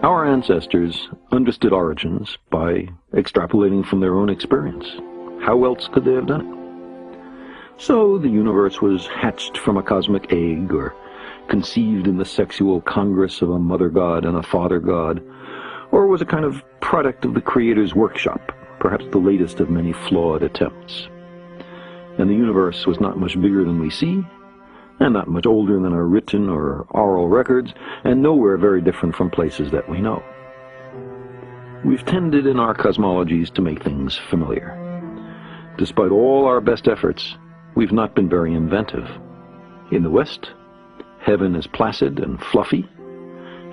Our ancestors understood origins by extrapolating from their own experience. How else could they have done it? So the universe was hatched from a cosmic egg, or conceived in the sexual congress of a mother god and a father god, or was a kind of product of the Creator's workshop, perhaps the latest of many flawed attempts. And the universe was not much bigger than we see, and not much older than our written or oral records, and nowhere very different from places that we know. We've tended in our cosmologies to make things familiar. Despite all our best efforts, we've not been very inventive. In the West, heaven is placid and fluffy,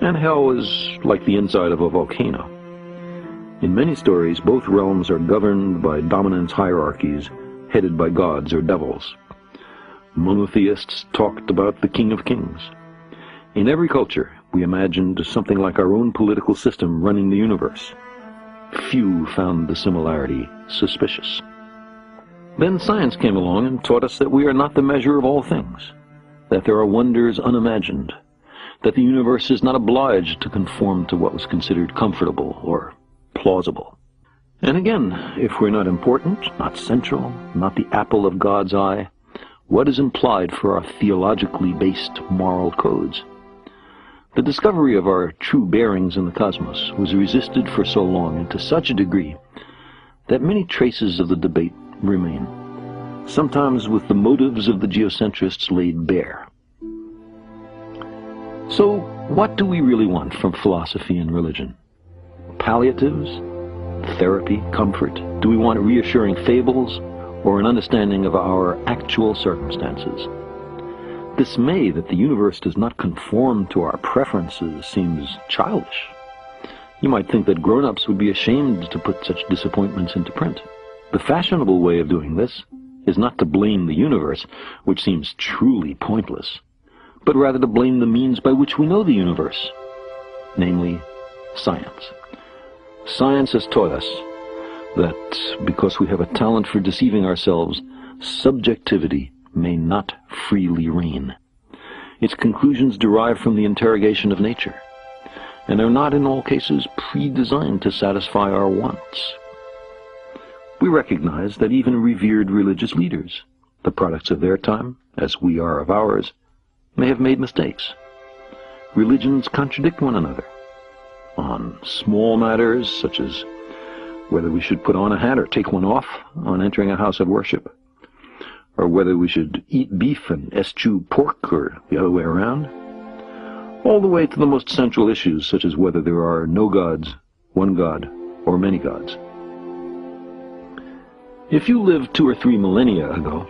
and hell is like the inside of a volcano. In many stories, both realms are governed by dominance hierarchies headed by gods or devils. Monotheists talked about the King of Kings. In every culture, we imagined something like our own political system running the universe. Few found the similarity suspicious. Then science came along and taught us that we are not the measure of all things, that there are wonders unimagined, that the universe is not obliged to conform to what was considered comfortable or plausible. And again, if we're not important, not central, not the apple of God's eye, what is implied for our theologically based moral codes? The discovery of our true bearings in the cosmos was resisted for so long and to such a degree that many traces of the debate remain, sometimes with the motives of the geocentrists laid bare. So, what do we really want from philosophy and religion? Palliatives? Therapy? Comfort? Do we want reassuring fables, or an understanding of our actual circumstances? Dismay that the universe does not conform to our preferences seems childish. You might think that grown-ups would be ashamed to put such disappointments into print. The fashionable way of doing this is not to blame the universe, which seems truly pointless, but rather to blame the means by which we know the universe, namely, science. Science has taught us that because we have a talent for deceiving ourselves, subjectivity may not freely reign. Its conclusions derive from the interrogation of nature, and are not in all cases pre-designed to satisfy our wants. We recognize that even revered religious leaders, the products of their time, as we are of ours, may have made mistakes. Religions contradict one another on small matters such as whether we should put on a hat or take one off on entering a house of worship, or whether we should eat beef and eschew pork or the other way around, all the way to the most central issues such as whether there are no gods, one god, or many gods. If you lived 2 or 3 millennia ago,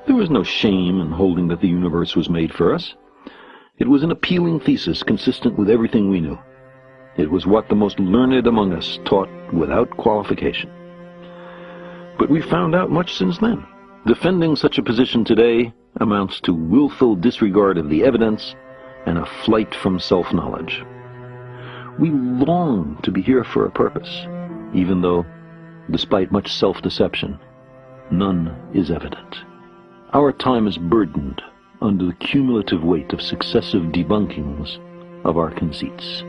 there was no shame in holding that the universe was made for us. It was an appealing thesis consistent with everything we knew. It was what the most learned among us taught without qualification. But we've found out much since then. Defending such a position today amounts to willful disregard of the evidence and a flight from self-knowledge. We long to be here for a purpose, even though, despite much self-deception, none is evident. Our time is burdened under the cumulative weight of successive debunkings of our conceits.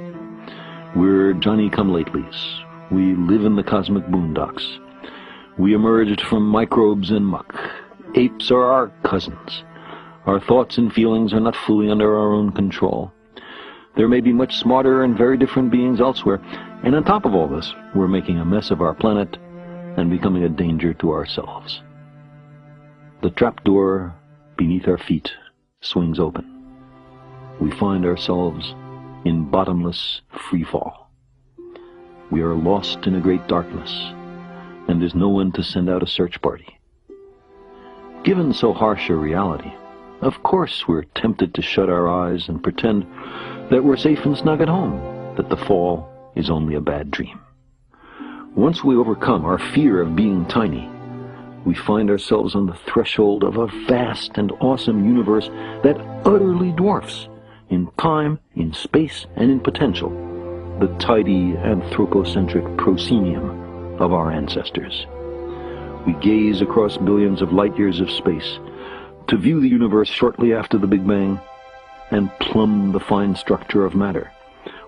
We're Johnny-come-latelys. We live in the cosmic boondocks. We emerged from microbes and muck. Apes are our cousins. Our thoughts and feelings are not fully under our own control. There may be much smarter and very different beings elsewhere, and on top of all this, we're making a mess of our planet and becoming a danger to ourselves. The trapdoor beneath our feet swings open. We find ourselves in bottomless freefall. We are lost in a great darkness, and there's no one to send out a search party. Given so harsh a reality, of course we're tempted to shut our eyes and pretend that we're safe and snug at home, that the fall is only a bad dream. Once we overcome our fear of being tiny, we find ourselves on the threshold of a vast and awesome universe that utterly dwarfs, in time, in space, and in potential, the tidy anthropocentric proscenium of our ancestors. We gaze across billions of light years of space to view the universe shortly after the Big Bang and plumb the fine structure of matter,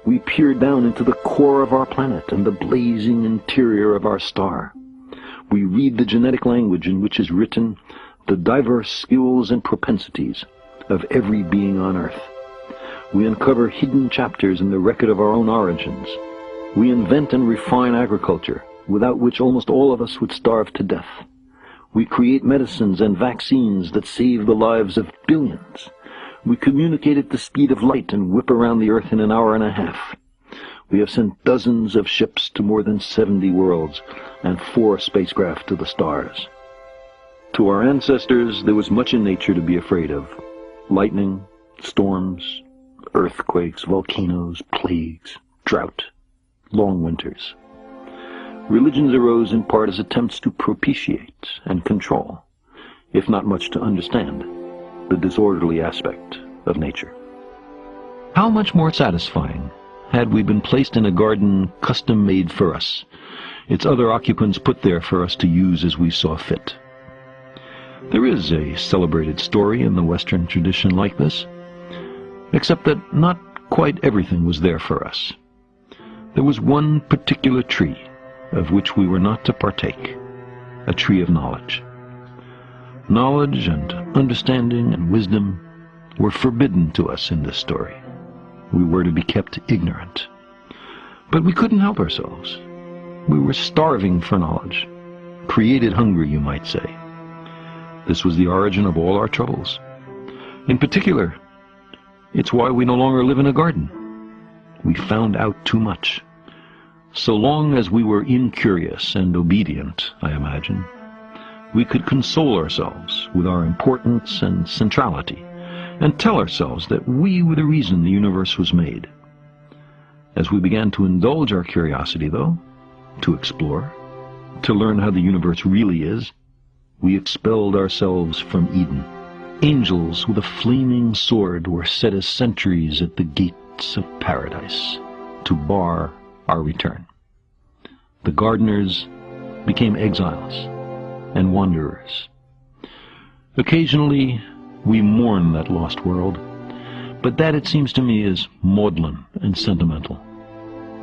We peer down into the core of our planet and the blazing interior of our star. We read the genetic language in which is written the diverse skills and propensities of every being on Earth. We uncover hidden chapters in the record of our own origins. We invent and refine agriculture, without which almost all of us would starve to death. We create medicines and vaccines that save the lives of billions. We communicate at the speed of light and whip around the Earth in an hour and a half. We have sent dozens of ships to more than 70 worlds and 4 spacecraft to the stars. To our ancestors, there was much in nature to be afraid of. Lightning, storms, earthquakes, volcanoes, plagues, drought, long winters. Religions arose in part as attempts to propitiate and control, if not much to understand, the disorderly aspect of nature. How much more satisfying had we been placed in a garden custom-made for us, its other occupants put there for us to use as we saw fit. There is a celebrated story in the Western tradition like this, except that not quite everything was there for us. There was one particular tree of which we were not to partake, a tree of knowledge. Knowledge and understanding and wisdom were forbidden to us in this story. We were to be kept ignorant. But we couldn't help ourselves. We were starving for knowledge, created hungry, you might say. This was the origin of all our troubles. In particular, it's why we no longer live in a garden. We found out too much. So long as we were incurious and obedient, I imagine, we could console ourselves with our importance and centrality, and tell ourselves that we were the reason the universe was made. As we began to indulge our curiosity, though, to explore, to learn how the universe really is, we expelled ourselves from Eden. Angels with a flaming sword were set as sentries at the gates of paradise to bar our return. The gardeners became exiles and wanderers. Occasionally we mourn that lost world, but that, it seems to me, is maudlin and sentimental.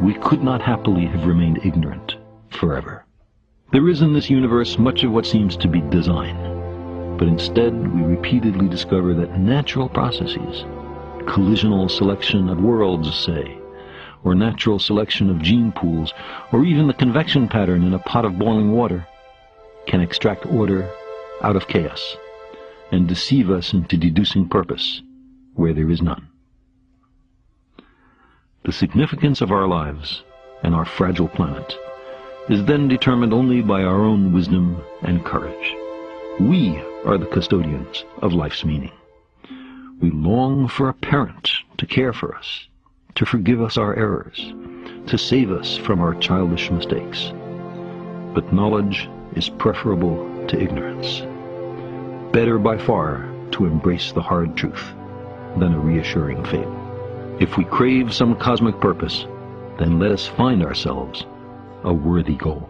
We could not happily have remained ignorant forever. There is in this universe much of what seems to be design, but instead we repeatedly discover that natural processes, collisional selection of worlds, say, or natural selection of gene pools, or even the convection pattern in a pot of boiling water, can extract order out of chaos and deceive us into deducing purpose where there is none. The significance of our lives and our fragile planet is then determined only by our own wisdom and courage. We are the custodians of life's meaning. We long for a parent to care for us, to forgive us our errors, to save us from our childish mistakes. But knowledge is preferable to ignorance. Better by far to embrace the hard truth than a reassuring fable. If we crave some cosmic purpose, then let us find ourselves a worthy goal.